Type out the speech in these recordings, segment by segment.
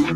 Hey,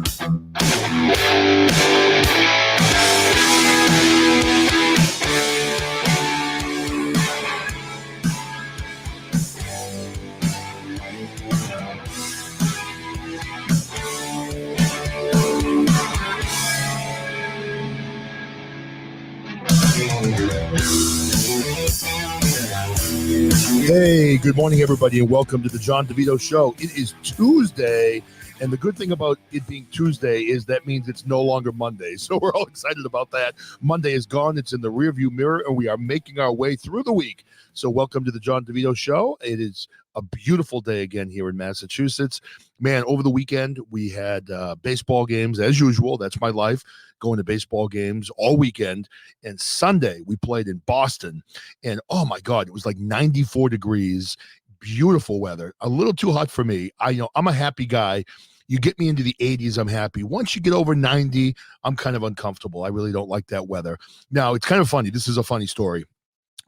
good morning, everybody, and welcome to the John DeVito Show. It is Tuesday, and the good thing about it being Tuesday is that means it's no longer Monday, so we're all excited about that. Monday is gone. It's in the rearview mirror, and we are making our way through the week. So welcome to the John DeVito Show. It is a beautiful day again here in Massachusetts. Man, over the weekend, we had baseball games, as usual. That's my life, going to baseball games all weekend. And Sunday, we played in Boston. And, oh, my God, it was like 94 degrees, beautiful weather, a little too hot for me. I'm a happy guy. You get me into the 80s, I'm happy. Once you get over 90, I'm kind of uncomfortable. I really don't like that weather. Now, it's kind of funny. This is a funny story.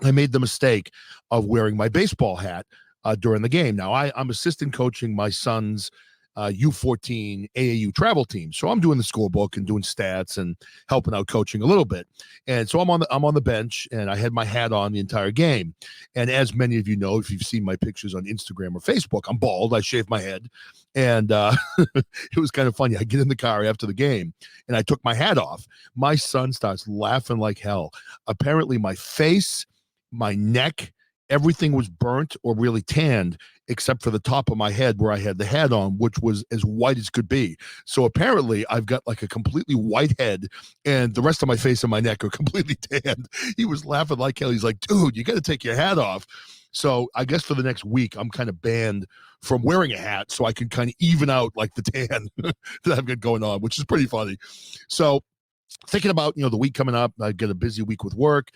I made the mistake of wearing my baseball hat during the game. Now, I'm assistant coaching my son's U14 AAU travel team. So I'm doing the scorebook and doing stats and helping out coaching a little bit. And so I'm on the bench, and I had my hat on the entire game. And as many of you know, if you've seen my pictures on Instagram or Facebook, I'm bald. I shaved my head. And it was kind of funny. I get in the car after the game, and I took my hat off. My son starts laughing like hell. Apparently my face, my neck, everything was burnt or really tanned except for the top of my head where I had the hat on, which was as white as could be. So apparently I've got like a completely white head, and the rest of my face and my neck are completely tanned. He was laughing like hell. He's like, dude, you got to take your hat off. So I guess for the next week, I'm kind of banned from wearing a hat so I can kind of even out like the tan that I've got going on, which is pretty funny. So thinking about, the week coming up, I get a busy week with work.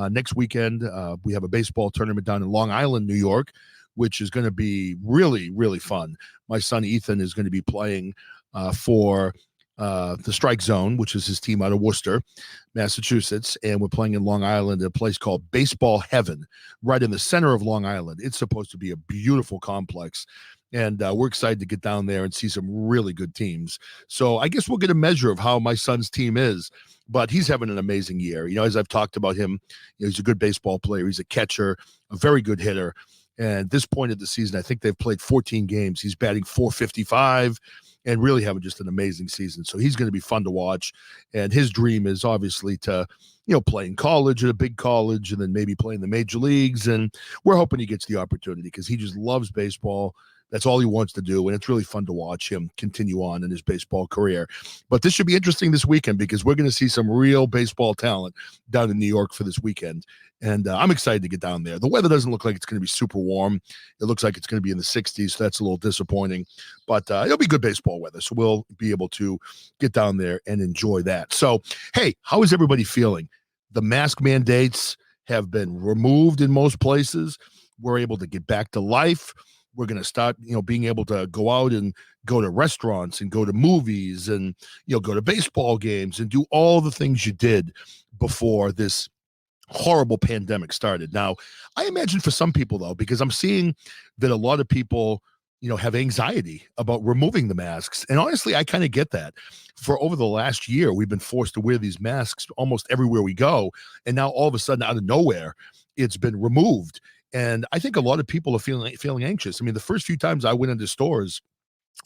Next weekend, we have a baseball tournament down in Long Island, New York, which is going to be really, really fun. My son Ethan is going to be playing for the Strike Zone, which is his team out of Worcester, Massachusetts, and we're playing in Long Island at a place called Baseball Heaven, right in the center of Long Island. It's supposed to be a beautiful complex. And we're excited to get down there and see some really good teams. So I guess we'll get a measure of how my son's team is. But he's having an amazing year. As I've talked about him, he's a good baseball player. He's a catcher, a very good hitter. And at this point of the season, I think they've played 14 games. He's batting .455 and really having just an amazing season. So he's going to be fun to watch. And his dream is obviously to play in college, at a big college, and then maybe play in the major leagues. And we're hoping he gets the opportunity because he just loves baseball. That's all he wants to do, and it's really fun to watch him continue on in his baseball career. But this should be interesting this weekend because we're going to see some real baseball talent down in New York for this weekend, and I'm excited to get down there. The weather doesn't look like it's going to be super warm. It looks like it's going to be in the 60s, so that's a little disappointing. But it'll be good baseball weather, so we'll be able to get down there and enjoy that. So, hey, how is everybody feeling? The mask mandates have been removed in most places. We're able to get back to life. We're going to start, being able to go out and go to restaurants and go to movies and, go to baseball games and do all the things you did before this horrible pandemic started. Now, I imagine for some people, though, because I'm seeing that a lot of people, have anxiety about removing the masks. And honestly, I kind of get that. For over the last year, we've been forced to wear these masks almost everywhere we go. And now all of a sudden, out of nowhere, it's been removed. And I think a lot of people are feeling anxious. I mean, the first few times I went into stores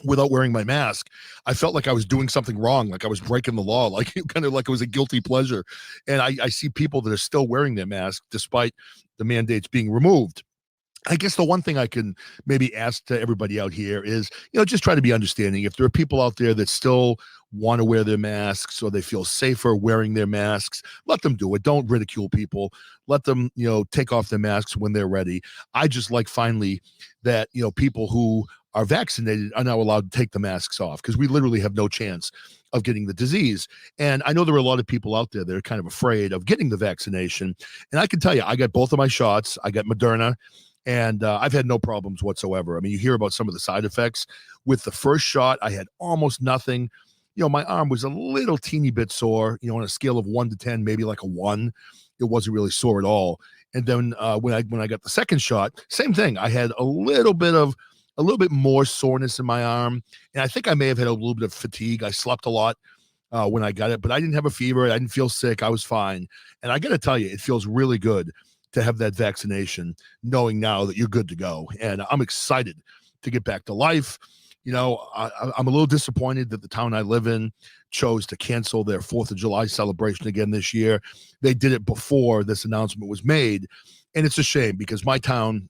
without wearing my mask, I felt like I was doing something wrong, like I was breaking the law, like kind of like it was a guilty pleasure. And I see people that are still wearing their mask despite the mandates being removed. I guess the one thing I can maybe ask to everybody out here is, just try to be understanding. If there are people out there that still want to wear their masks or they feel safer wearing their masks, let them do it. Don't ridicule people. Let them, take off their masks when they're ready. I just like finally that, people who are vaccinated are now allowed to take the masks off because we literally have no chance of getting the disease. And I know there are a lot of people out there that are kind of afraid of getting the vaccination. And I can tell you, I got both of my shots. I got Moderna. And I've had no problems whatsoever. I mean, you hear about some of the side effects. With the first shot, I had almost nothing. My arm was a little teeny bit sore, on a scale of 1 to 10, maybe like a 1. It wasn't really sore at all. And then when I got the second shot, same thing. I had a little bit of a little bit more soreness in my arm. And I think I may have had a little bit of fatigue. I slept a lot when I got it, but I didn't have a fever. I didn't feel sick. I was fine. And I got to tell you, it feels really good to have that vaccination, knowing now that you're good to go. And I'm excited to get back to life. I'm a little disappointed that the town I live in chose to cancel their 4th of July celebration again this year. They did it before this announcement was made. And it's a shame because my town,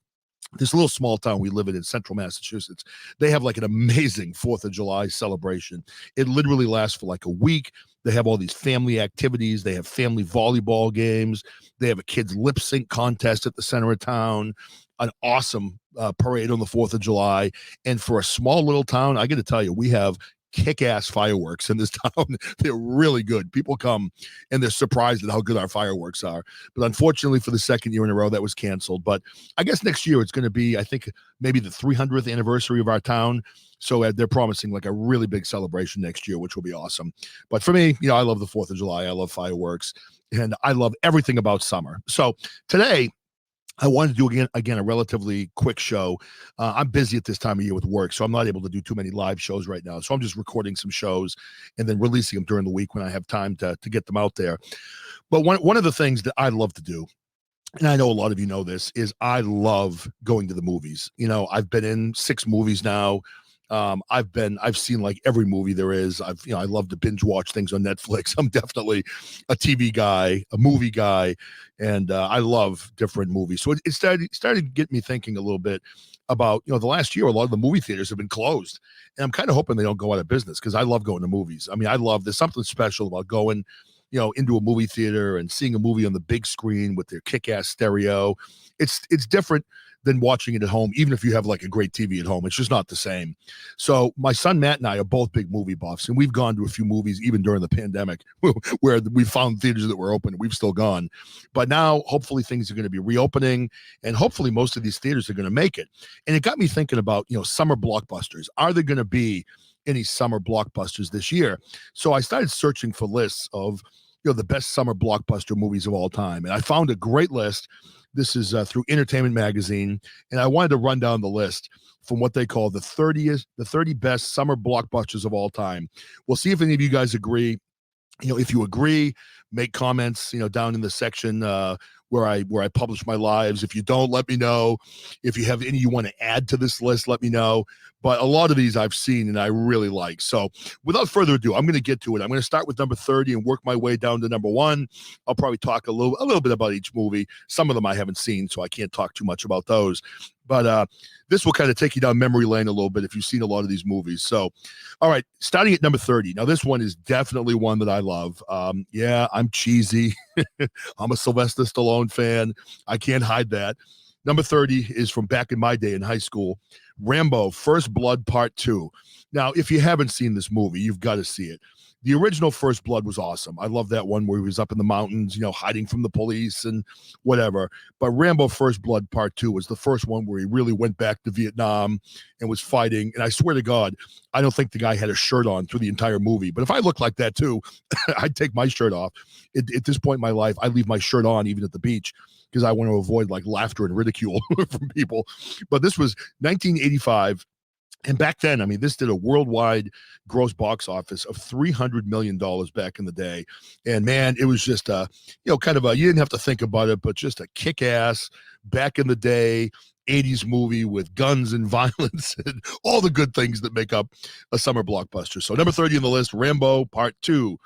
this little small town we live in central Massachusetts, they have like an amazing 4th of July celebration. It literally lasts for like a week. They have all these family activities. They have family volleyball games. They have a kids lip sync contest at the center of town, an awesome parade on the 4th of July. And for a small little town, I got to tell you, we have kick-ass fireworks in this town. They're really good. People come and they're surprised at how good our fireworks are. But unfortunately, for the second year in a row, that was canceled. But I guess next year it's going to be, I think, maybe the 300th anniversary of our town. So they're promising like a really big celebration next year, which will be awesome. But for me, I love the 4th of July. I love fireworks. And I love everything about summer. So today, I wanted to do again a relatively quick show. I'm busy at this time of year with work, so I'm not able to do too many live shows right now. So I'm just recording some shows and then releasing them during the week when I have time to get them out there. But one of the things that I love to do, and I know a lot of you know this, is I love going to the movies. I've been in 6 movies now. I've seen like every movie there is. I love to binge watch things on Netflix. I'm definitely a TV guy, a movie guy, and I love different movies. So it started to get me thinking a little bit about, the last year, a lot of the movie theaters have been closed, and I'm kind of hoping they don't go out of business because I love going to movies. I mean, there's something special about going, into a movie theater and seeing a movie on the big screen with their kick-ass stereo. It's different than watching it at home, even if you have like a great TV at home. It's just not the same. So my son Matt and I are both big movie buffs, and we've gone to a few movies even during the pandemic where we found theaters that were open and we've still gone. But now hopefully things are going to be reopening, and hopefully most of these theaters are going to make it. And it got me thinking about, summer blockbusters. Are there going to be any summer blockbusters this year? So I started searching for lists of, the best summer blockbuster movies of all time. And I found a great list. This is through Entertainment Magazine. And I wanted to run down the list from what they call the 30 best summer blockbusters of all time. We'll see if any of you guys agree. If you agree, make comments, down in the section where I publish my lives. If you don't, let me know. If you have any you want to add to this list, let me know. But a lot of these I've seen and I really like. So without further ado, I'm going to get to it. I'm going to start with number 30 and work my way down to number 1. I'll probably talk a little bit about each movie. Some of them I haven't seen, so I can't talk too much about those. But this will kind of take you down memory lane a little bit if you've seen a lot of these movies. So, all right, starting at number 30. Now, this one is definitely one that I love. Yeah, I'm cheesy. I'm a Sylvester Stallone fan. I can't hide that. Number 30 is from back in my day in high school, Rambo, First Blood Part 2. Now, if you haven't seen this movie, you've got to see it. The original First Blood was awesome. I love that one where he was up in the mountains, hiding from the police and whatever. But Rambo First Blood Part 2 was the first one where he really went back to Vietnam and was fighting. And I swear to God, I don't think the guy had a shirt on through the entire movie. But if I looked like that too, I'd take my shirt off. At this point in my life, I leave my shirt on even at the beach because I want to avoid like laughter and ridicule from people. But this was 1985. And back then, I mean, this did a worldwide gross box office of $300 million back in the day. And man, it was just you didn't have to think about it, but just a kick-ass back in the day 80s movie with guns and violence and all the good things that make up a summer blockbuster. So number 30 on the list, Rambo Part 2.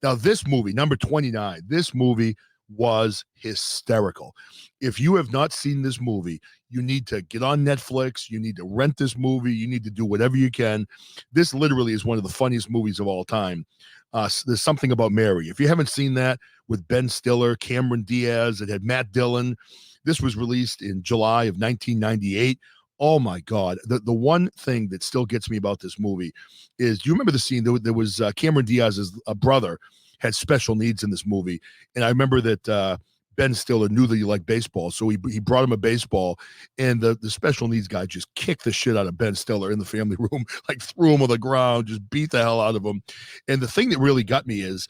Now this movie, number 29, this movie was hysterical. If you have not seen this movie, you need to get on Netflix. You need to rent this movie. You need to do whatever you can. This literally is one of the funniest movies of all time. There's Something About Mary. If you haven't seen that, with Ben Stiller, Cameron Diaz, it had Matt Dillon. This was released in July of 1998. Oh my God. The one thing that still gets me about this movie is, do you remember the scene? There was Cameron Diaz's brother had special needs in this movie. And I remember that Ben Stiller knew that he liked baseball, so he brought him a baseball, and the special needs guy just kicked the shit out of Ben Stiller in the family room, like threw him on the ground, just beat the hell out of him. And the thing that really got me is,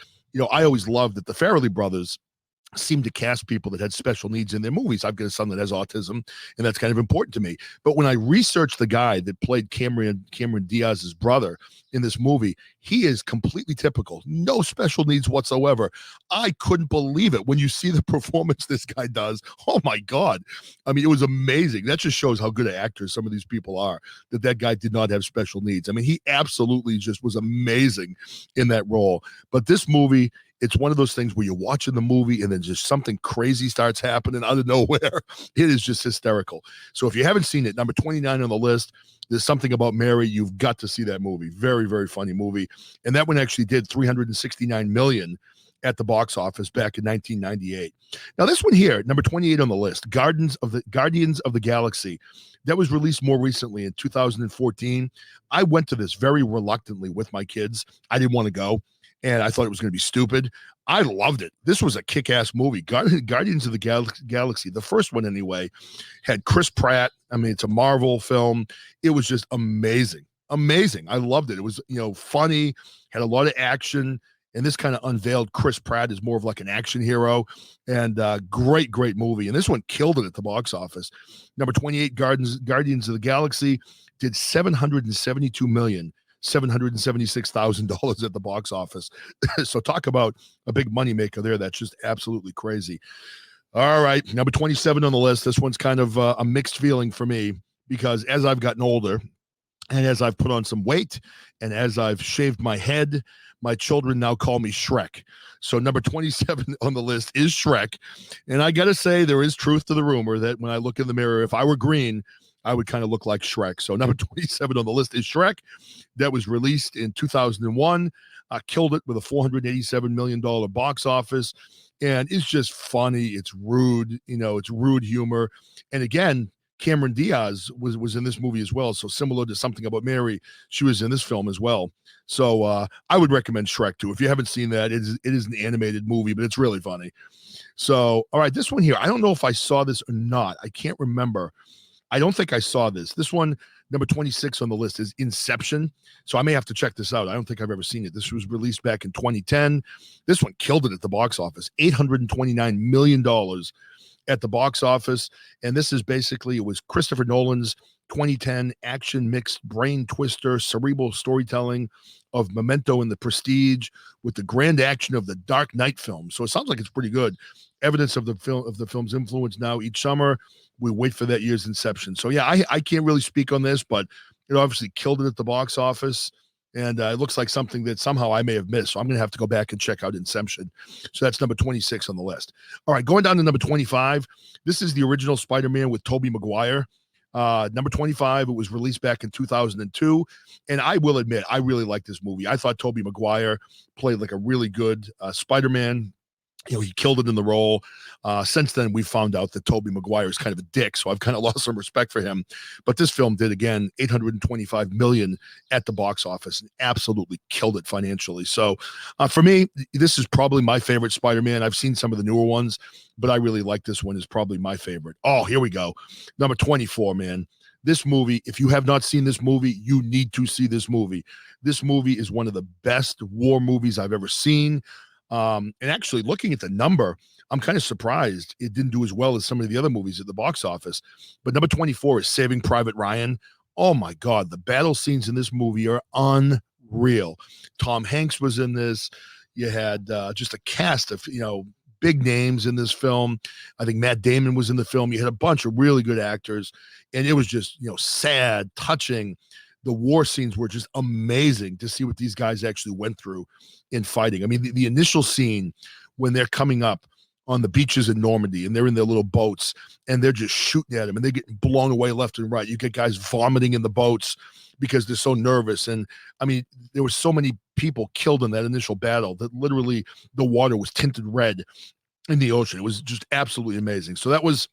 I always loved that the Farrelly brothers seem to cast people that had special needs in their movies. I've got a son that has autism, and that's kind of important to me. But when I researched the guy that played Cameron Diaz's brother in this movie, he is completely typical, no special needs whatsoever. I couldn't believe it when you see the performance this guy does. Oh my God. I mean, it was amazing. That just shows how good actors some of these people are, that guy did not have special needs. I mean, he absolutely just was amazing in that role. But this movie, it's one of those things where you're watching the movie and then just something crazy starts happening out of nowhere. It is just hysterical. So if you haven't seen it, number 29 on the list, There's Something About Mary. You've got to see that movie. Very, very funny movie. And that one actually did $369 million at the box office back in 1998. Now this one here, number 28 on the list, Guardians of the Galaxy. That was released more recently in 2014. I went to this very reluctantly with my kids. I didn't want to go, and I thought it was going to be stupid. I loved it. This was a kick-ass movie. Guardians of the Galaxy, the first one anyway, had Chris Pratt. I mean, it's a Marvel film. It was just amazing. Amazing. I loved it. It was, funny, had a lot of action, and this kind of unveiled Chris Pratt as more of like an action hero, and great movie. And this one killed it at the box office. Number 28, Guardians of the Galaxy, did $776,776,000 at the box office. So talk about a big moneymaker there. That's just absolutely crazy. All right, number 27 on the list. This one's kind of a mixed feeling for me, because as I've gotten older and as I've put on some weight and as I've shaved my head, my children now call me Shrek. So number 27 on the list is Shrek. And I got to say, there is truth to the rumor that when I look in the mirror, if I were green, I would kind of look like Shrek. So number 27 on the list is Shrek. That was released in 2001. Killed it with a $487 million box office. And it's just funny. It's rude. It's rude humor. And again, Cameron Diaz was in this movie as well. So similar to Something About Mary, she was in this film as well. So I would recommend Shrek too. If you haven't seen that, it is an animated movie, but it's really funny. So, all right, this one here, I don't know if I saw this or not. I can't remember. I don't think I saw this. This one, number 26 on the list, is Inception. So I may have to check this out. I don't think I've ever seen it. This was released back in 2010. This one killed it at the box office, $829 million at the box office. And this is basically, it was Christopher Nolan's 2010 action mixed brain twister, cerebral storytelling of Memento and The Prestige with the grand action of the Dark Knight film. So it sounds like it's pretty good. Evidence of the film's influence now each summer. We wait for that year's Inception. So yeah, I can't really speak on this, but it obviously killed it at the box office. And it looks like something that somehow I may have missed. So I'm going to have to go back and check out Inception. So that's number 26 on the list. All right, going down to number 25. This is the original Spider-Man with Tobey Maguire. Number 25, it was released back in 2002. And I will admit, I really like this movie. I thought Tobey Maguire played like a really good Spider-Man. He killed it in the role. Since then, we found out that Tobey Maguire is kind of a dick, so I've kind of lost some respect for him. But this film did, again, $825 million at the box office and absolutely killed it financially. So for me, this is probably my favorite Spider-Man. I've seen some of the newer ones, but I really like this one. Is probably my favorite. Oh, here we go. Number 24, man. This movie, if you have not seen this movie, you need to see this movie. This movie is one of the best war movies I've ever seen. And actually, looking at the number, I'm kind of surprised it didn't do as well as some of the other movies at the box office. But number 24 is Saving Private Ryan. Oh my God, the battle scenes in this movie are unreal. Tom Hanks was in this. You had just a cast of big names in this film. I think Matt Damon was in the film. You had a bunch of really good actors, and it was just sad, touching. The war scenes were just amazing to see what these guys actually went through in fighting. I mean, the initial scene when they're coming up on the beaches in Normandy and they're in their little boats and they're just shooting at them and they're getting blown away left and right. You get guys vomiting in the boats because they're so nervous. And I mean, there were so many people killed in that initial battle that literally the water was tinted red in the ocean. It was just absolutely amazing. So that was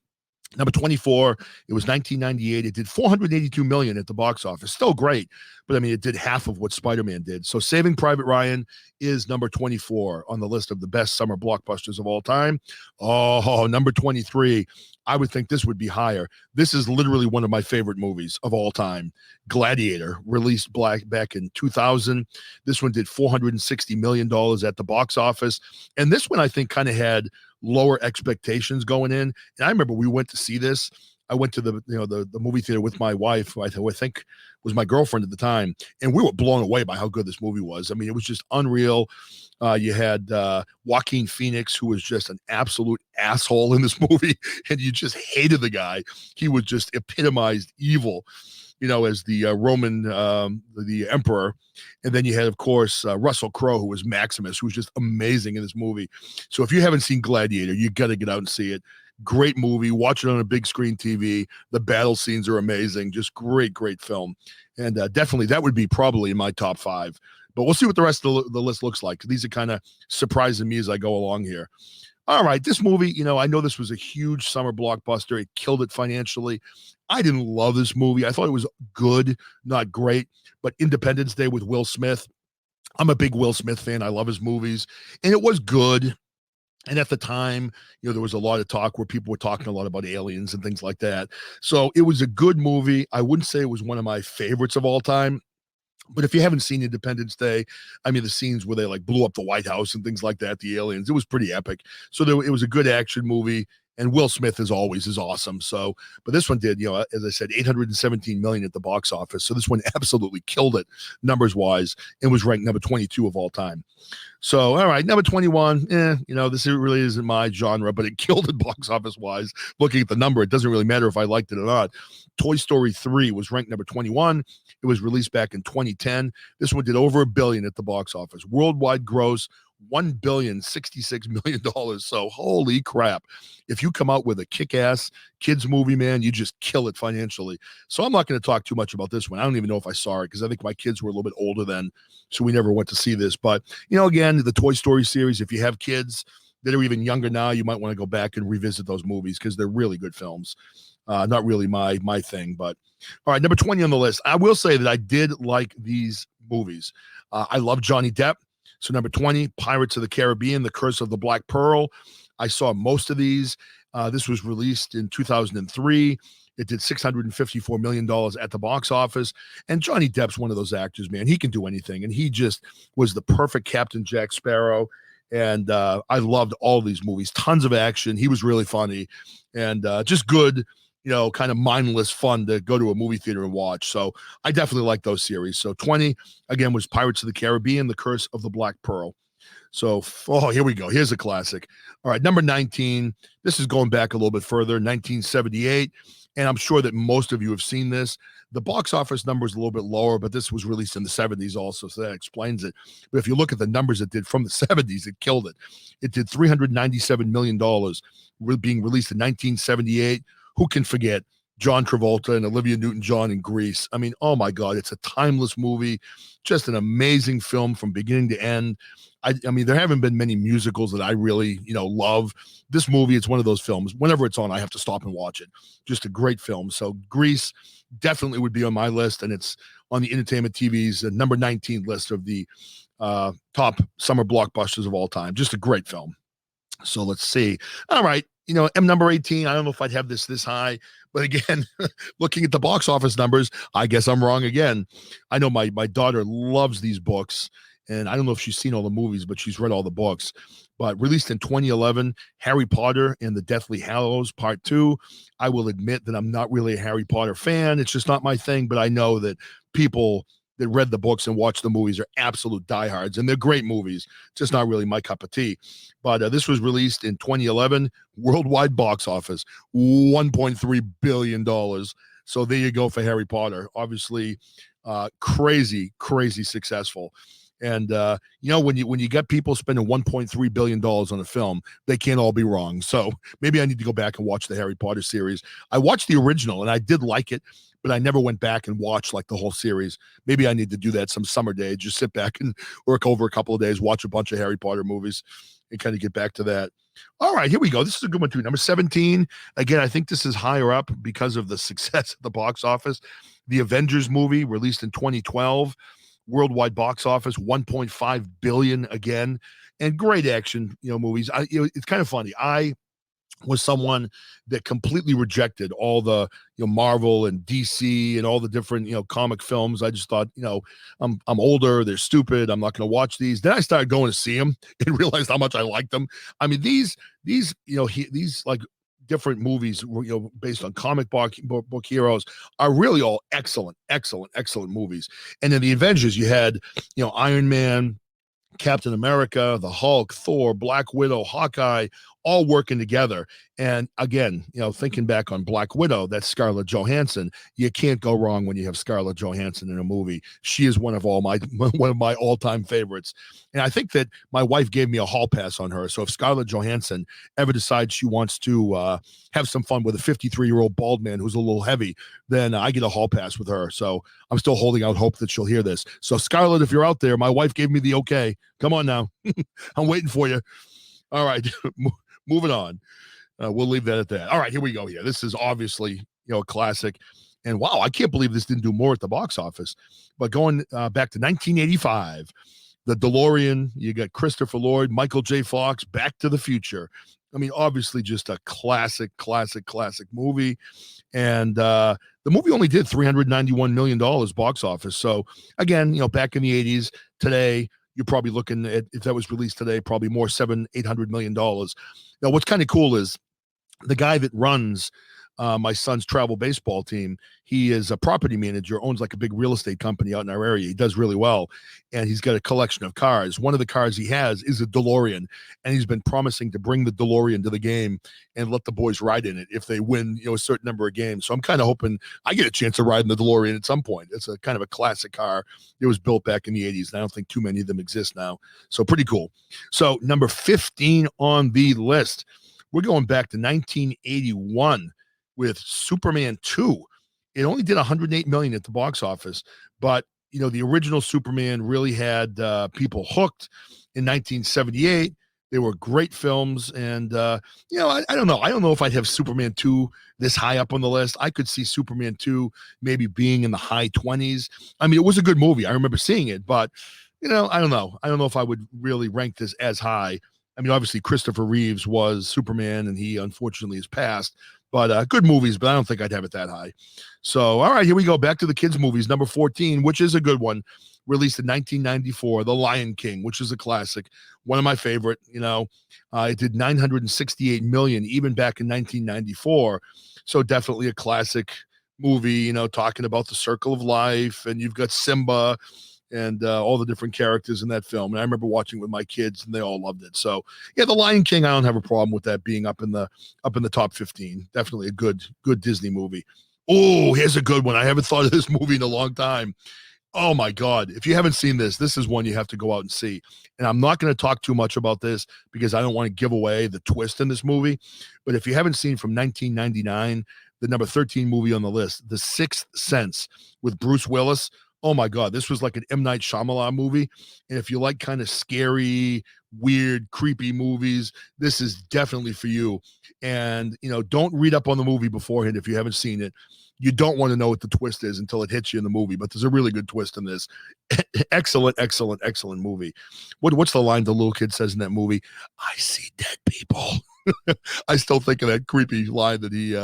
number 24. It was 1998. It did $482 million at the box office. Still great, but I mean, it did half of what Spider-Man did. So Saving Private Ryan is number 24 on the list of the best summer blockbusters of all time. Oh, number 23. I would think this would be higher. This is literally one of my favorite movies of all time. Gladiator, released back in 2000. This one did $460 million at the box office. And this one, I think, kind of had lower expectations going in. And I remember we went to see this. I went to the movie theater with my wife, who I think was my girlfriend at the time, and we were blown away by how good this movie was. I mean, it was just unreal. You had Joaquin Phoenix, who was just an absolute asshole in this movie, and you just hated the guy. He was just epitomized evil, as the Roman, the emperor. And then you had, of course, Russell Crowe, who was Maximus, who was just amazing in this movie. So if you haven't seen Gladiator, you got to get out and see it. Great movie. Watch it on a big screen TV. The battle scenes are amazing. Just great film. And definitely that would be probably in my top 5. But we'll see what the rest of the list looks like. These are kind of surprising me as I go along here. All right, this movie, I know this was a huge summer blockbuster. It killed it financially. I didn't love this movie. I thought it was good, not great. But Independence Day with Will Smith, I'm a big Will Smith fan. I love his movies. And it was good. And at the time, there was a lot of talk where people were talking a lot about aliens and things like that. So it was a good movie. I wouldn't say it was one of my favorites of all time. But if you haven't seen Independence Day, I mean, the scenes where they like blew up the White House and things like that, the aliens, it was pretty epic. So it was a good action movie. And Will Smith, as always, is awesome. So, but this one did, as I said, $817 million at the box office. So this one absolutely killed it numbers wise and was ranked number 22 of all time. So, all right, number 21, this really isn't my genre, but it killed it box office wise. Looking at the number, it doesn't really matter if I liked it or not. Toy Story 3 was ranked number 21. It was released back in 2010. This one did over $1 billion at the box office. Worldwide gross, $1,066 million. So holy crap. If you come out with a kick-ass kids movie, man, you just kill it financially. So I'm not going to talk too much about this one. I don't even know if I saw it because I think my kids were a little bit older then, so we never went to see this. But, again, the Toy Story series, if you have kids that are even younger now, you might want to go back and revisit those movies because they're really good films. Not really my thing, but all right, number 20 on the list. I will say that I did like these movies. I love Johnny Depp. So number 20, Pirates of the Caribbean, The Curse of the Black Pearl. I saw most of these. This was released in 2003. It did $654 million at the box office. And Johnny Depp's one of those actors, man. He can do anything. And he just was the perfect Captain Jack Sparrow. And I loved all these movies. Tons of action. He was really funny. And just good, kind of mindless fun to go to a movie theater and watch. So I definitely like those series. So 20, again, was Pirates of the Caribbean, The Curse of the Black Pearl. So, here we go. Here's a classic. All right, number 19. This is going back a little bit further, 1978. And I'm sure that most of you have seen this. The box office number is a little bit lower, but this was released in the 70s also, so that explains it. But if you look at the numbers it did from the 70s, it killed it. It did $397 million, being released in 1978. Who can forget John Travolta and Olivia Newton-John in Grease? I mean, oh my God, it's a timeless movie, just an amazing film from beginning to end. I mean, there haven't been many musicals that I really, love. This movie, it's one of those films. Whenever it's on, I have to stop and watch it. Just a great film. So Grease definitely would be on my list, and it's on the Entertainment TV's number 19 list of the top summer blockbusters of all time. Just a great film. So let's see. All right. M number 18, I don't know if I'd have this high, but again, looking at the box office numbers, I guess I'm wrong again. I know my daughter loves these books, and I don't know if she's seen all the movies, but she's read all the books. But released in 2011, Harry Potter and the Deathly Hallows Part 2. I will admit that I'm not really a Harry Potter fan. It's just not my thing, but I know that people that read the books and watched the movies are absolute diehards, and they're great movies, just not really my cup of tea. But this was released in 2011, worldwide box office, $1.3 billion. So there you go for Harry Potter. Obviously, crazy successful. And when you get people spending $1.3 billion on a film, they can't all be wrong. So maybe I need to go back and watch the Harry Potter series. I watched the original and I did like it, but I never went back and watched like the whole series. Maybe I need to do that some summer day. Just sit back and work over a couple of days, watch a bunch of Harry Potter movies and kind of get back to that. All right, here we go. This is a good one too. Number 17. Again, I think this is higher up because of the success at the box office. The Avengers movie, released in 2012. Worldwide box office, $1.5 billion again, and great action, movies. It's kind of funny. I was someone that completely rejected all the Marvel and DC and all the different comic films. I just thought I'm older, they're stupid, I'm not going to watch these. Then I started going to see them and realized how much I liked them. I mean, these these like different movies based on comic book heroes are really all excellent movies. And in the Avengers, you had Iron Man, Captain America, the Hulk, Thor, Black Widow, Hawkeye, all working together. And again, thinking back on Black Widow, that's Scarlett Johansson. You can't go wrong when you have Scarlett Johansson in a movie. She is one of my all-time favorites. And I think that my wife gave me a hall pass on her. So if Scarlett Johansson ever decides she wants to have some fun with a 53-year-old bald man who's a little heavy, then I get a hall pass with her. So I'm still holding out hope that she'll hear this. So Scarlett, if you're out there, my wife gave me the okay. Come on now. I'm waiting for you. All right. Moving on. We'll leave that at that. All right, here we go here. This is obviously, a classic. And wow, I can't believe this didn't do more at the box office. But going back to 1985, the DeLorean, you got Christopher Lloyd, Michael J. Fox, Back to the Future. I mean, obviously just a classic movie. And the movie only did $391 million box office. So again, back in the 80s, today, you're probably looking at, if that was released today, probably more $700-800 million. Now, what's kind of cool is the guy that runs my son's travel baseball team, he is a property manager, owns like a big real estate company out in our area. He does really well. And he's got a collection of cars. One of the cars he has is a DeLorean. And he's been promising to bring the DeLorean to the game and let the boys ride in it if they win, a certain number of games. So I'm kind of hoping I get a chance to ride in the DeLorean at some point. It's a kind of a classic car. It was built back in the 80s. And I don't think too many of them exist now. So pretty cool. So number 15 on the list, we're going back to 1981. With Superman 2. It only did $108 million at the box office, but the original Superman really had people hooked in 1978. They were great films, and I don't know. I don't know if I'd have Superman 2 this high up on the list. I could see Superman 2 maybe being in the high 20s. I mean, it was a good movie. I remember seeing it, but I don't know. I don't know if I would really rank this as high. I mean, obviously Christopher Reeves was Superman, and he unfortunately has passed. But good movies, but I don't think I'd have it that high. So, all right, here we go. Back to the kids' movies. Number 14, which is a good one, released in 1994, The Lion King, which is a classic. One of my favorite, it did $968 million even back in 1994. So definitely a classic movie, talking about the circle of life. And you've got Simba and all the different characters in that film. And I remember watching it with my kids, and they all loved it. So yeah, The Lion King, I don't have a problem with that being up in the top 15. Definitely a good Disney movie. Oh, here's a good one. I haven't thought of this movie in a long time. Oh my God. If you haven't seen this, this is one you have to go out and see. And I'm not going to talk too much about this because I don't want to give away the twist in this movie. But if you haven't seen from 1999, the number 13 movie on the list, The Sixth Sense with Bruce Willis. Oh my God, this was like an M. Night Shyamalan movie. And if you like kind of scary, weird, creepy movies, this is definitely for you. And, don't read up on the movie beforehand if you haven't seen it. You don't want to know what the twist is until it hits you in the movie, but there's a really good twist in this. Excellent movie. What's the line the little kid says in that movie? I see dead people. I still think of that creepy line that he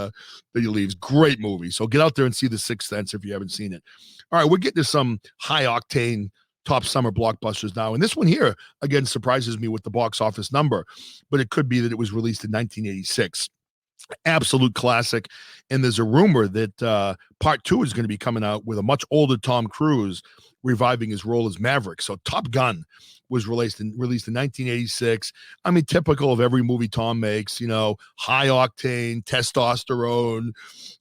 leaves. Great movie. So get out there and see The Sixth Sense if you haven't seen it. All right, we're getting to some high octane top summer blockbusters now. And this one here, again, surprises me with the box office number, but it could be that it was released in 1986. Absolute classic. And there's a rumor that part 2 is going to be coming out with a much older Tom Cruise reviving his role as Maverick. So Top Gun was released in 1986. I mean, typical of every movie Tom makes, high octane, testosterone,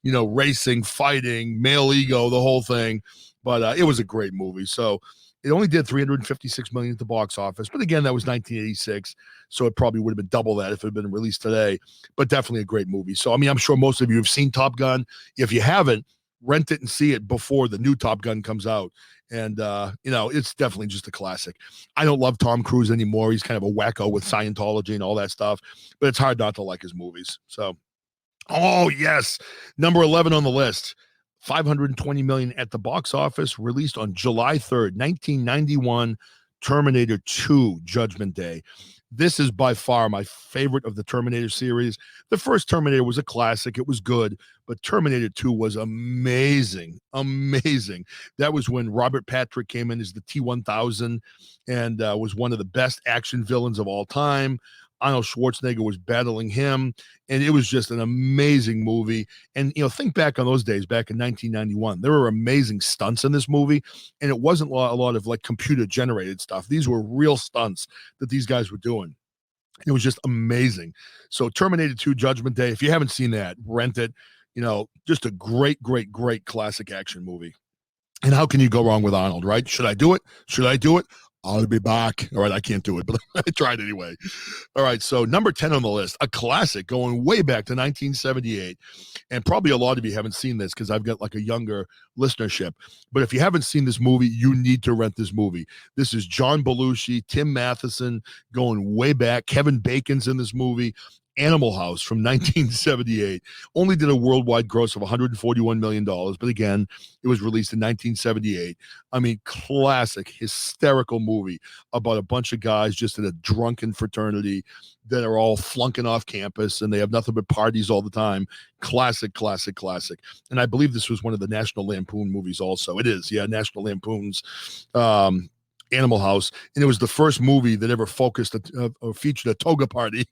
racing, fighting, male ego, the whole thing. But it was a great movie. So it only did $356 million at the box office. But again, that was 1986. So it probably would have been double that if it had been released today. But definitely a great movie. So, I mean, I'm sure most of you have seen Top Gun. If you haven't, rent it and see it before the new Top Gun comes out. And, it's definitely just a classic. I don't love Tom Cruise anymore. He's kind of a wacko with Scientology and all that stuff. But it's hard not to like his movies. So, oh, yes. Number 11 on the list. $520 million at the box office, released on July 3rd, 1991. Terminator 2 Judgment Day. This is by far my favorite of the Terminator series. The first Terminator was a classic. It was good, but Terminator 2 was amazing. Amazing. That was when Robert Patrick came in as the T-1000 and was one of the best action villains of all time. Arnold Schwarzenegger was battling him, and it was just an amazing movie. And, think back on those days, back in 1991. There were amazing stunts in this movie, and it wasn't a lot of like computer-generated stuff. These were real stunts that these guys were doing. It was just amazing. So Terminator 2 Judgment Day, if you haven't seen that, rent it. Just a great, great, great classic action movie. And how can you go wrong with Arnold, right? Should I do it? Should I do it? I'll be back. All right, I can't do it, but I tried anyway. All right, so number 10 on the list, a classic going way back to 1978. And probably a lot of you haven't seen this because I've got like a younger listenership. But if you haven't seen this movie, you need to rent this movie. This is John Belushi, Tim Matheson, going way back. Kevin Bacon's in this movie. Animal House from 1978 only did a worldwide gross of $141 million, but again, it was released in 1978. I mean, classic, hysterical movie about a bunch of guys just in a drunken fraternity that are all flunking off campus and they have nothing but parties all the time. Classic, classic, classic. And I believe this was one of the National Lampoon movies also. It is, yeah, National Lampoon's Animal House, and it was the first movie that ever focused or featured a toga party.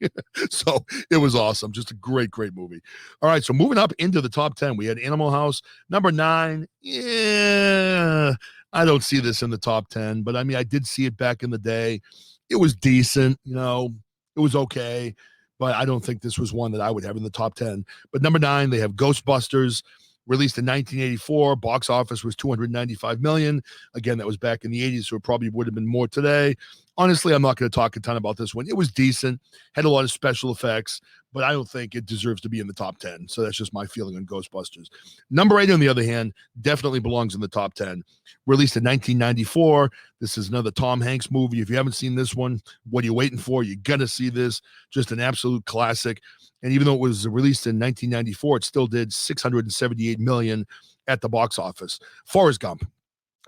So it was awesome. Just a great, great movie. All right, so moving up into the top 10, we had Animal House. Number 9, yeah, I don't see this in the top 10, but I mean, I did see it back in the day. It was decent, it was okay, but I don't think this was one that I would have in the top 10. But number 9, they have Ghostbusters. Released in 1984, box office was $295 million. Again, that was back in the 80s, so it probably would have been more today. Honestly, I'm not going to talk a ton about this one. It was decent, had a lot of special effects, but I don't think it deserves to be in the top 10. So that's just my feeling on Ghostbusters. Number 8, on the other hand, definitely belongs in the top 10. Released in 1994. This is another Tom Hanks movie. If you haven't seen this one, what are you waiting for? You got to see this. Just an absolute classic. And even though it was released in 1994, it still did $678 million at the box office. Forrest Gump,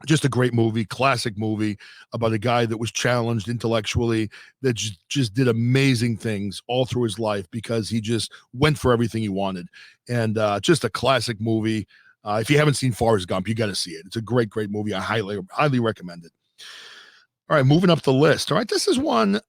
just a great movie, classic movie about a guy that was challenged intellectually, that just did amazing things all through his life because he just went for everything he wanted. And just a classic movie. If you haven't seen Forrest Gump, you got to see it. It's a great, great movie. I highly, highly recommend it. All right, moving up the list. All right, this is one.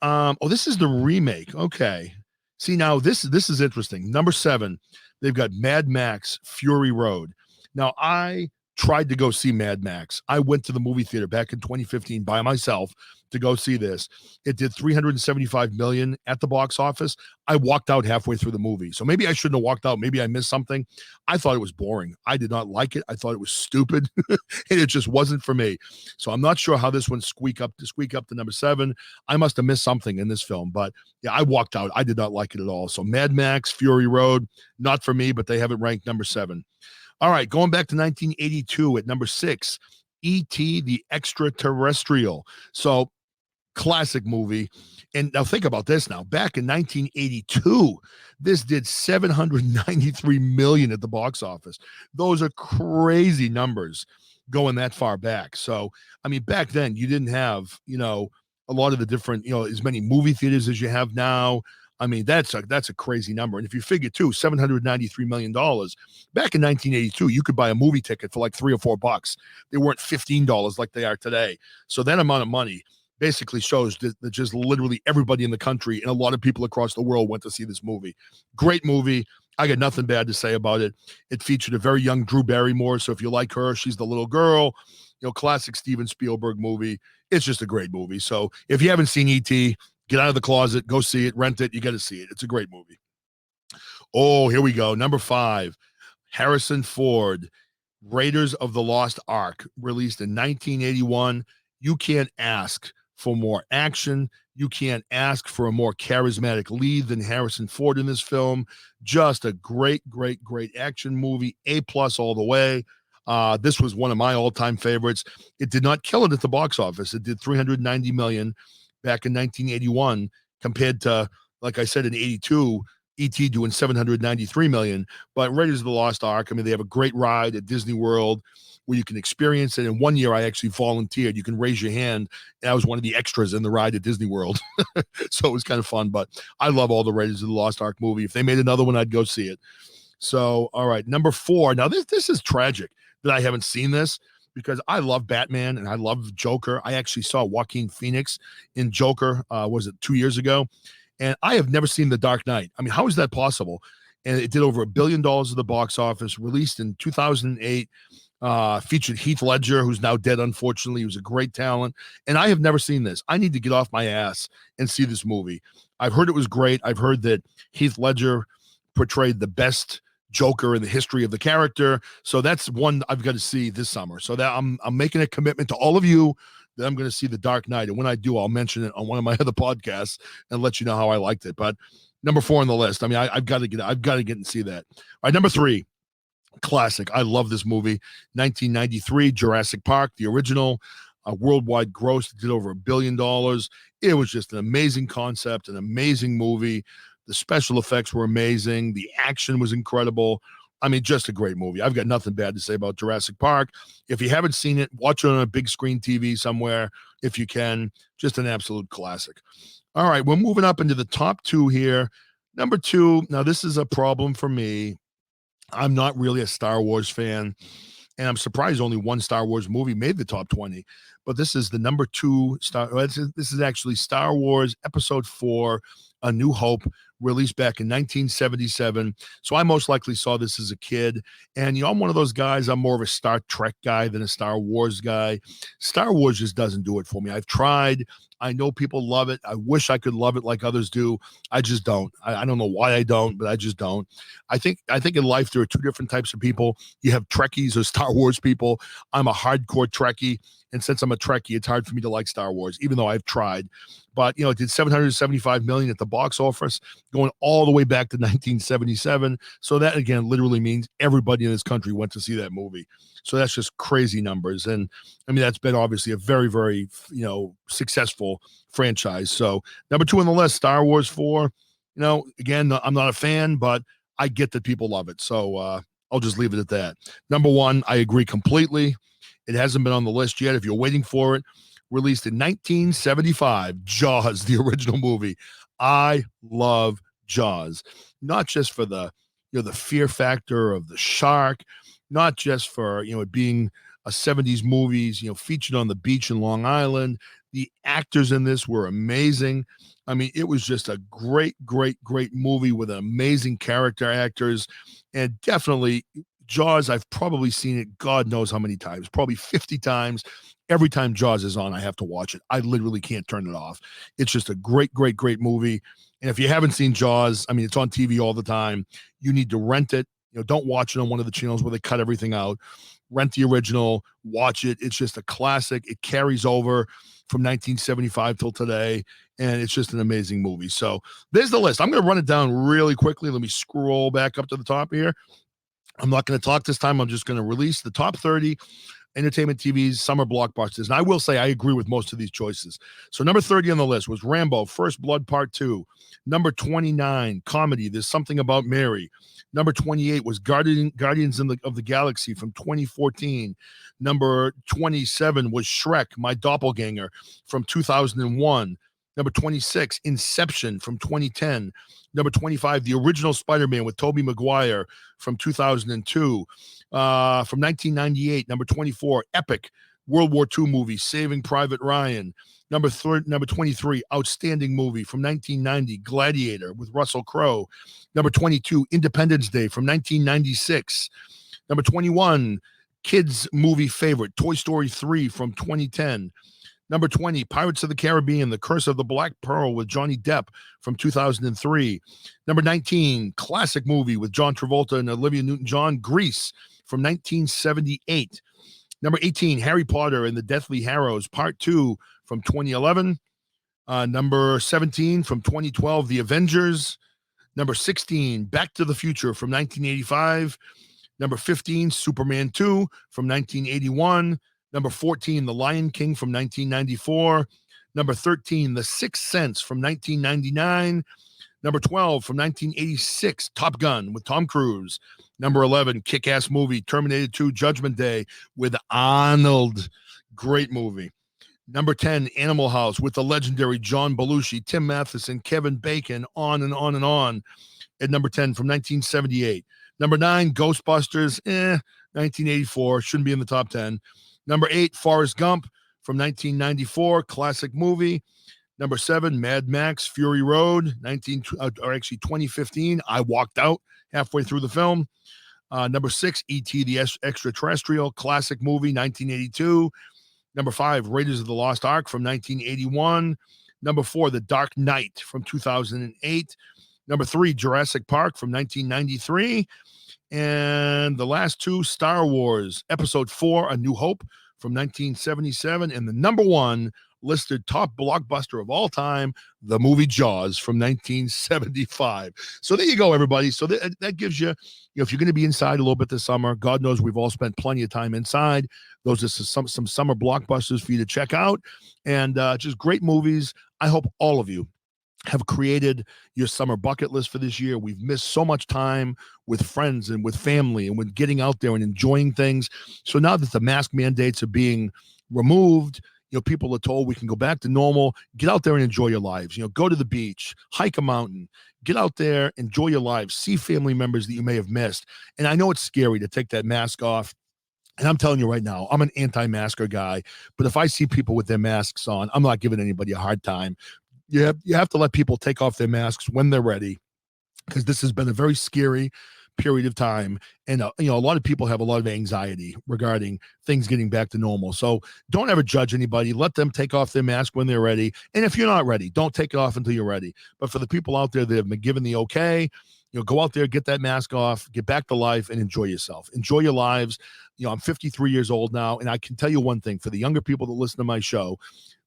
This is the remake. Okay. See, now this is interesting. Number 7, they've got Mad Max Fury Road. Now, I tried to go see Mad Max. I went to the movie theater back in 2015 by myself to go see this. It did $375 million at the box office. I walked out halfway through the movie. So maybe I shouldn't have walked out. Maybe I missed something. I thought it was boring. I did not like it. I thought it was stupid and it just wasn't for me. So I'm not sure how this one squeak up to number 7. I must have missed something in this film, but yeah, I walked out. I did not like it at all. So Mad Max Fury Road, not for me, but they have it ranked number 7. All right, going back to 1982 at number 6, E.T. the Extraterrestrial. So classic movie. And now think about this now. Back in 1982, this did $793 million at the box office. Those are crazy numbers going that far back. So, I mean, back then you didn't have, a lot of the different, as many movie theaters as you have now. I mean, that's a crazy number. And if you figure too, $793 million back in 1982, you could buy a movie ticket for like $3 or $4. They weren't $15 like they are today. So that amount of money basically shows that just literally everybody in the country and a lot of people across the world went to see this movie. Great movie. I got nothing bad to say about it. It featured a very young Drew Barrymore. So if you like her, she's the little girl, classic Steven Spielberg movie. It's just a great movie. So if you haven't seen E.T., get out of the closet, go see it, rent it. You got to see it. It's a great movie. Oh, here we go. Number 5, Harrison Ford, Raiders of the Lost Ark, released in 1981. You can't ask for more action. You can't ask for a more charismatic lead than Harrison Ford in this film. Just a great, great, great action movie. A+ all the way. This was one of my all-time favorites. It did not kill it at the box office. It did $390 million back in 1981 compared to, like I said, in 82, E.T. doing $793 million. But Raiders of the Lost Ark, I mean, they have a great ride at Disney World. where you can experience it. And one year I actually volunteered. You can raise your hand. And I was one of the extras in the ride at Disney World. So it was kind of fun. But I love all the Raiders of the Lost Ark movie. If they made another one, I'd go see it. So, all right, number 4. Now, this is tragic that I haven't seen this, because I love Batman and I love Joker. I actually saw Joaquin Phoenix in Joker, was it 2 years ago? And I have never seen The Dark Knight. I mean, how is that possible? And it did over $1 billion at the box office, released in 2008, featured Heath Ledger, who's now dead, unfortunately. He was a great talent. And I have never seen this. I need to get off my ass and see this movie. I've heard it was great. I've heard that Heath Ledger portrayed the best Joker in the history of the character. So that's one I've got to see this summer. So that I'm making a commitment to all of you that I'm going to see The Dark Knight. And when I do, I'll mention it on one of my other podcasts and let you know how I liked it. But number 4 on the list. I mean, I've got to get and see that. All right, number 3, classic. I love this movie. 1993, Jurassic Park, the original. A worldwide gross, did over $1 billion. It was just an amazing concept, an amazing movie. The special effects were amazing. The action was incredible. I mean, just a great movie. I've got nothing bad to say about Jurassic Park. If you haven't seen it, watch it on a big screen TV somewhere if you can. Just an absolute classic. All right, we're moving up into the top 2 here. Number 2, now this is a problem for me. I'm not really a Star Wars fan, and I'm surprised only one Star Wars movie made the top 20. But this is the number 2 this is actually Star Wars Episode 4, A New Hope, released back in 1977. So I most likely saw this as a kid. And, I'm one of those guys, I'm more of a Star Trek guy than a Star Wars guy. Star Wars just doesn't do it for me. I've tried. I know people love it. I wish I could love it like others do. I just don't. I don't know why I don't, but I just don't. I think in life there are 2 different types of people. You have Trekkies or Star Wars people. I'm a hardcore Trekkie. And since I'm a Trekkie, it's hard for me to like Star Wars, even though I've tried. But, it did $775 million at the box office, going all the way back to 1977. So that, again, literally means everybody in this country went to see that movie. So that's just crazy numbers. And, I mean, that's been obviously a very, very, successful franchise. So number 2 on the list, Star Wars 4. Again, I'm not a fan, but I get that people love it. So I'll just leave it at that. Number 1, I agree completely. It hasn't been on the list yet. If you're waiting for it, released in 1975, Jaws, the original movie. I love Jaws, not just for the fear factor of the shark, not just for it being a 70s movies, featured on the beach in Long Island. The actors in this were amazing. I mean, it was just a great, great, great movie with amazing character actors, and definitely Jaws, I've probably seen it God knows how many times, probably 50 times. Every time Jaws is on, I have to watch it. I literally can't turn it off. It's just a great, great, great movie. And if you haven't seen Jaws, I mean, it's on TV all the time. You need to rent it. Don't watch it on one of the channels where they cut everything out. Rent the original, watch it. It's just a classic. It carries over from 1975 till today, and it's just an amazing movie. So there's the list. I'm going to run it down really quickly. Let me scroll back up to the top here. I'm not going to talk this time. I'm just going to release the top 30 entertainment TV's summer blockbusters. And I will say I agree with most of these choices. So number 30 on the list was Rambo, First Blood Part 2. Number 29, comedy, There's Something About Mary. Number 28 was Guardians of the Galaxy from 2014. Number 27 was Shrek, My Doppelganger from 2001. Number 26, Inception from 2010. Number 25, the original Spider-Man with Tobey Maguire from 2002. From 1998, number 24, Epic, World War II movie, Saving Private Ryan. Number 23, outstanding movie from 1990, Gladiator with Russell Crowe. Number 22, Independence Day from 1996. Number 21, kids movie favorite, Toy Story 3 from 2010. Number 20, Pirates of the Caribbean, The Curse of the Black Pearl with Johnny Depp from 2003. Number 19, classic movie with John Travolta and Olivia Newton-John, Grease from 1978. Number 18, Harry Potter and the Deathly Hallows, Part 2 from 2011. Number 17, from 2012, The Avengers. Number 16, Back to the Future from 1985. Number 15, Superman 2 from 1981. Number 14, The Lion King from 1994. Number 13, The Sixth Sense from 1999. Number 12 from 1986, Top Gun with Tom Cruise. Number 11, kick-ass movie, Terminator 2, Judgment Day with Arnold. Great movie. Number 10, Animal House with the legendary John Belushi, Tim Matheson, Kevin Bacon, on and on and on. At number 10 from 1978. Number 9, Ghostbusters, 1984, shouldn't be in the top 10. Number 8, Forrest Gump from 1994, classic movie. Number 7, Mad Max, Fury Road, 2015. I walked out halfway through the film. Number 6, E.T. the Extraterrestrial, classic movie, 1982. Number 5, Raiders of the Lost Ark from 1981. Number 4, The Dark Knight from 2008. Number 3, Jurassic Park from 1993. And the last 2, Star Wars, Episode 4, A New Hope from 1977. And the number 1 listed top blockbuster of all time, the movie Jaws from 1975. So there you go, everybody. So that gives you, if you're going to be inside a little bit this summer, God knows we've all spent plenty of time inside. Those are some summer blockbusters for you to check out. And just great movies. I hope all of you have created your summer bucket list for this year. We've missed so much time with friends and with family and with getting out there and enjoying things. So now that the mask mandates are being removed, people are told we can go back to normal. Get out there and enjoy your lives. Go to the beach, hike a mountain, get out there, enjoy your lives, see family members that you may have missed. And I know it's scary to take that mask off. And I'm telling you right now, I'm an anti-masker guy, but if I see people with their masks on, I'm not giving anybody a hard time. You have to let people take off their masks when they're ready, because this has been a very scary period of time. And, a lot of people have a lot of anxiety regarding things getting back to normal. So don't ever judge anybody. Let them take off their mask when they're ready. And if you're not ready, don't take it off until you're ready. But for the people out there that have been given the okay, go out there, get that mask off, get back to life, and enjoy yourself. Enjoy your lives. I'm 53 years old now, and I can tell you one thing. For the younger people that listen to my show,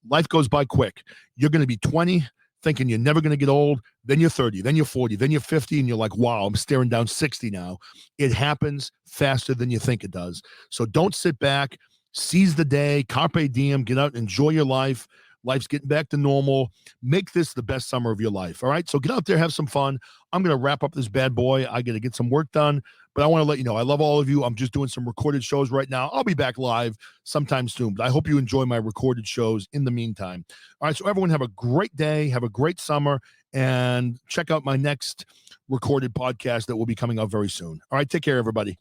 life goes by quick. You're going to be 20, thinking you're never going to get old. Then you're 30, then you're 40, then you're 50, and you're like, wow, I'm staring down 60 now. It happens faster than you think it does. So don't sit back. Seize the day. Carpe diem. Get out and enjoy your life. Life's getting back to normal. Make this the best summer of your life. All right? So get out there, have some fun. I'm going to wrap up this bad boy. I got to get some work done. But I want to let you know, I love all of you. I'm just doing some recorded shows right now. I'll be back live sometime soon. But I hope you enjoy my recorded shows in the meantime. All right, so everyone have a great day. Have a great summer. And check out my next recorded podcast that will be coming out very soon. All right, take care, everybody.